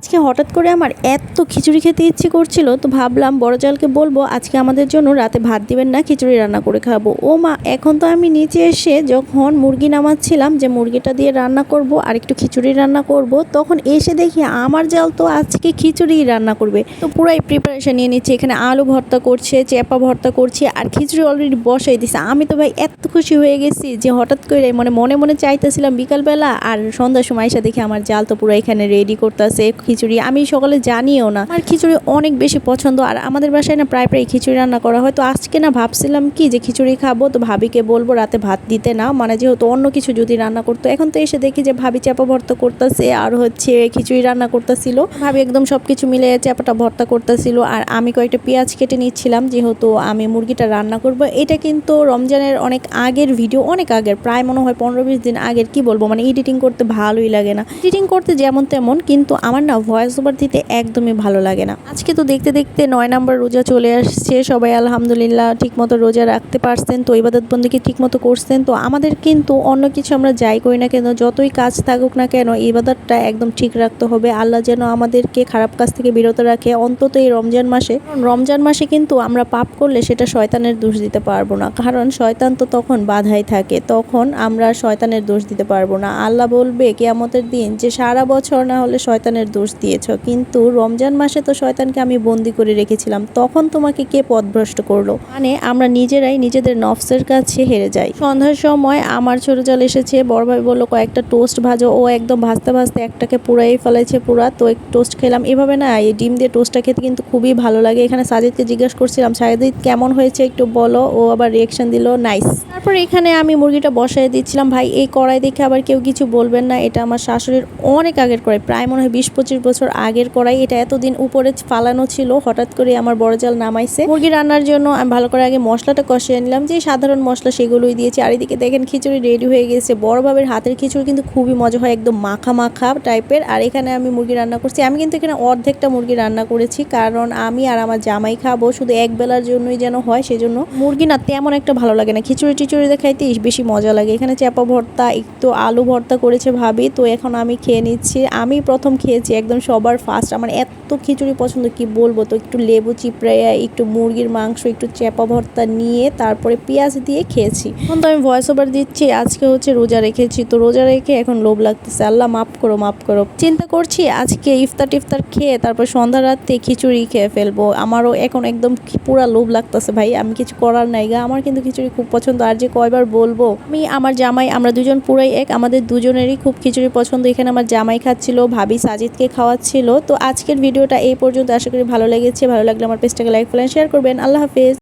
আজকে হঠাৎ করে আমার এত খিচুড়ি খেতে ইচ্ছে করছিল, তো ভাবলাম বড় জালকে বলবো আজকে আমাদের জন্য রাতে ভাত দিবেন না, খিচুড়ি রান্না করে খাবো। ও মা, এখন তো আমি নিচে এসে যখন মুরগি নামাচ্ছিলাম যে মুরগিটা দিয়ে রান্না করব আর একটু খিচুড়ি রান্না করব, তখন এসে দেখি আমার জাল তো আজকে খিচুড়ি রান্না করবে। তো পুরাই প্রিপারেশন নিয়ে নিচ্ছি, এখানে আলু ভর্তা করছে, চেপা ভর্তা করছে আর খিচুড়ি অলরেডি বসাই দিছে। আমি তো ভাই এত খুশি হয়ে গেছি যে হঠাৎ করে মনে মনে চাইতেছিলাম বিকালবেলা, আর সন্ধ্যার সময় এসে দেখি আমার জাল তো পুরো এখানে রেডি করতেছে খিচুড়ি। আমি সকালে জানিও না আর খিচুড়ি অনেক বেশি পছন্দ, আর আমাদের বাসায় না প্রায় খিচুড়ি রান্না করা হয়। তো আজকে না ভাবছিলাম কি যে খিচুড়ি খাবো, তো ভাবিকে বলবো রাতে ভাত দিতে না, মানে যেহেতু অন্য কিছু যদি রান্না করতো। এখন তো এসে দেখি যে ভাবি চাপা ভর্তা করতেছে আর হচ্ছে খিচুড়ি রান্না করতেছিল। ভাবি একদম সবকিছু মিলে চাপাটা ভর্তা করতেছিল, আর আমি কয়েকটা পেঁয়াজ কেটে নিচ্ছিলাম যেহেতু আমি মুরগিটা রান্না করব। এটা কিন্তু রমজানের অনেক আগের ভিডিও, অনেক আগের, প্রায় মনে হয় 15-20 দিন আগের। কি বলবো, মানে এডিটিং করতে ভালোই লাগে না, এডিটিং করতে যেমন তেমন, কিন্তু আমার না ভয়েস ওভার দিতে একদমই ভালো লাগে না। আজকে তো দেখতে দেখতে 9 নম্বর রোজা চলে আসছে। সবাই আলহামদুলিল্লাহ ঠিকমতো রোজা রাখতে পারছেন, তো ইবাদত বন্দেগী ঠিকমতো করছেন। তো আমাদের কিন্তু অন্য কিছু আমরা যাই করি না কেন, যতই কাজ থাকুক না কেন, ইবাদতটা একদম ঠিক রাখতে হবে। আল্লাহ যেন আমাদেরকে খারাপ কাজ থেকে বিরত রাখে, অন্তত এই রমজান মাসে। রমজান মাসে কিন্তু আমরা পাপ করলে সেটা শয়তানের দোষ দিতে পারবো না, কারণ শয়তান তো তখন বাধাই থাকে, তখন আমরা শয়তানের দোষ দিতে পারবো না। আল্লাহ বলবে কিয়ামতের দিন যে সারা বছর না হলে শয়তানের দোষ দিয়েছ, কিন্তু রমজান মাসে তো শয়তানকে আমি বন্দি করে রেখেছিলাম, তখন তোমাকে কে পথভ্রষ্ট করলো। মানে আমরা নিজেরাই নিজেদের নফসের কাছে হেরে যাই। সন্ধ্যার সময় আমার ছোট জাল এসেছে, বড় ভাই বললো কয়েকটা টোস্ট ভাজো। ও একদম ভাজতে ভাজতে একটাকে পুরাই ফেলেছে পুরা। তো এক টোস্ট খেলাম। এভাবে না এই ডিম দিয়ে টোস্টটা খেতে কিন্তু খুবই ভালো লাগে। এখানে সাজিদকে জিজ্ঞাসা করছিলাম সাজিদ কেমন হয়েছে একটু বলো, ও আবার রিয়েকশন দিল নাইস। তারপর এখানে আমি মুরগিটা বসাই দিচ্ছিলাম। ভাই এই কড়াই দেখে আবার কেউ কিছু বলবেন না, এটা আমার শাশুড়ির অনেক আগের কড়াই, প্রায় মনে হয় 20-25 বছর আগের কড়াই। এটা এতদিন উপরে ফালানো ছিল, হঠাৎ করে আমার বড় জাল নামাইছে। মুরগি রান্নার জন্য আমি ভালো করে আগে মশলাটা কষিয়ে নিলাম, যে সাধারণ মশলা সেগুলোই দিয়েছি। আর এদিকে দেখেন খিচুড়ি রেডি হয়ে গেছে। বড় ভাবের হাতের খিচুড়ি কিন্তু খুবই মজা হয়, একদম মাখা মাখা টাইপের। আর এখানে আমি মুরগি রান্না করছি। আমি কিন্তু এখানে অর্ধেকটা মুরগি রান্না করেছি, কারণ আমি আর আমার জামাই খাবো, শুধু এক বেলার জন্যই যেন হয়, সেজন্য। মুরগি না তেমন একটা ভালো লাগে না, খিচুড়ি টিচুড়ি দেখাইতে বেশি মজা লাগে। এখানে চাপা ভর্তা, একটু আলু ভর্তা করেছে ভাবি। তো এখন আমি খেয়ে নিচ্ছি। আমি প্রথম খেয়েছি একদম সবার ফার্স্ট। আমার এত খিচুড়ি পছন্দ কি বলবো। তো একটু লেবু চিপড়াইয়া, একটু মুরগির মাংস, একটু চাপা ভর্তা নিয়ে তারপরে পেঁয়াজ দিয়ে খেয়েছি। এখন তো আমি ভয়েস ওভার দিচ্ছি, আজকে হচ্ছে রোজা রেখেছি। তো রোজা রেখে এখন লোভ লাগতেছে, আল্লাহ মাফ করো মাফ করো। চিন্তা করছি আজকে ইফতার টিফতার খেয়ে তারপর সন্ধ্যা রাতে খিচুড়ি খেয়ে ফেলবো। আমারও এখন একদম পুরা লোভ লাগতেছে ভাই, আমি কিছু করার নাই গা। আমার কিন্তু খিচুড়ি খুব পছন্দ, আর যে কয়বার বলবো। আমি আমার জামাই আমরা দুজন পুরাই এক, আমাদের দুজনেরই খুব খিচুড়ি পছন্দ। এখানে আমার জামাই খাচ্ছিল, ভাবি সাজিদকে খাওয়াচ্ছিল। তো আজকের ভিডিওটা এই পর্যন্ত, আশা করি ভালো লেগেছে। ভালো লাগলে আমার পেজটাকে লাইক ফলো শেয়ার করবেন। আল্লাহ হাফেজ।